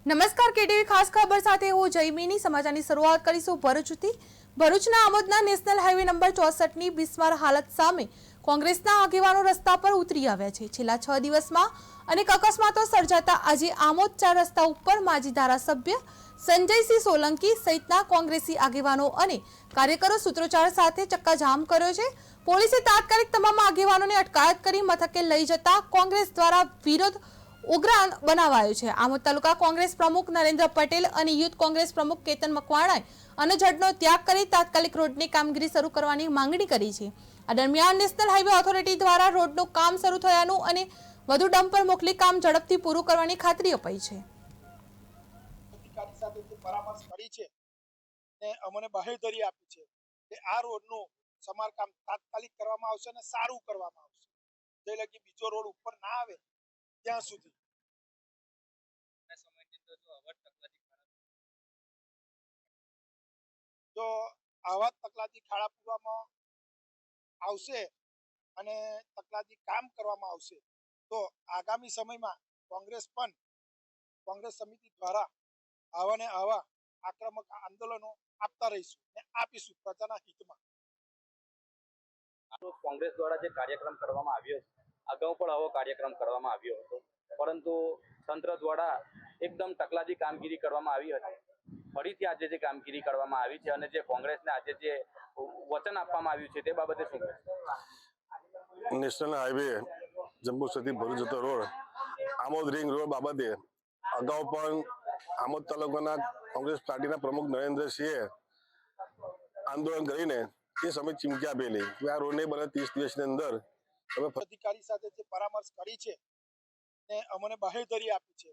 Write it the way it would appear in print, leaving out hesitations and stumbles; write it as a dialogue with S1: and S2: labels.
S1: નમસ્કાર કેટીવી ખાસ ખબર સાથે હું જયમીની સમાચારની શરૂઆત કરીશું ભરૂચથી। ભરૂચના આમોદના નેશનલ હાઈવે નંબર 64ની બિસ્માર હાલત સામે કોંગ્રેસના આગેવાનો રસ્તા પર ઉતરી આવ્યા છે। છેલ્લા 6 દિવસમાં અનેક અકસ્માતો સર્જાતા આજે આમોદ 4 રસ્તા ઉપર માજી ધારાસભ્ય સંજયસિંહ સોલંકી સહિતના કોંગ્રેસી આગેવાનો અને કાર્યકરો સૂત્રોચ્ચાર સાથે ચક્કાજામ કર્યો છે। પોલીસે તાત્કાલિક તમામ આગેવાનોને અટકાયત કરી મથકે લઈ જતા કોંગ્રેસ દ્વારા વિરોધ ઉગ્ર બનાવાયો છે। આમોદ તાલુકા કોંગ્રેસ પ્રમુખ નરેન્દ્ર પટેલ અને યુથ કોંગ્રેસ પ્રમુખ કેતન મકવાણાએ અનજડનો ત્યાગ કરી તાત્કાલિક રોડની કામગીરી શરૂ કરવાની માંગણી કરી છે। આ દરમિયાન નેશનલ હાઈવે ઓથોરિટી દ્વારા રોડનું કામ શરૂ થયાનું અને વધુ ડમ્પર મોકલી કામ ઝડપથી પૂરું કરવાની ખાતરી અપાઈ છે।
S2: અધિકારી સાથે જે પરામર્શ કરી છે ને અમને બાહેધરી આપી છે કે આ રોડનું સમારકામ તાત્કાલિક કરવામાં આવશે અને સારું કરવામાં આવશે, જે લગી બીજો રોડ ઉપર ના આવે ત્યાં સુધી। જો આવા તકલાદી ખાડા પૂરવામાં આવશે અને તકલાદી કામ કરવામાં આવશે તો આગામી સમયમાં કોંગ્રેસ સમિતિ દ્વારા આવા ને આવા આક્રમક આંદોલનો આપતા રહીશું ને આપીશું પ્રજાના હિતમાં।
S3: કોંગ્રેસ દ્વારા જે કાર્યક્રમ કરવામાં આવ્યો છે, અગાઉ પણ આવો કાર્યક્રમ કરવામાં આવ્યો હતો, પરંતુ તંત્ર દ્વારા એકદમ તકલાદી કામગીરી કરવામાં આવી હતી। ફરીથી આજે જે કામગીરી કરવામાં આવી છે અને જે કોંગ્રેસને આજે જે વચન આપવામાં આવ્યું છે તે બાબતે શું કહેશો?
S4: નેશનલ હાઈવે જંબુસરથી ભરૂચ જતો રોડ આમોદ રિંગ રોડ બાબતે અગાઉ પણ આમોદ તાલુકાના કોંગ્રેસ પાર્ટીના પ્રમુખ નરેન્દ્રસિંહે આંદોલન કરીને એ સમય ચીમકી આપેલી કે આ રોડ નહીં બને 30 દિવસની અંદર
S2: અધિકારી સાથે જે પરામર્શ કરી છે ને અમને બાહેધરી આપી છે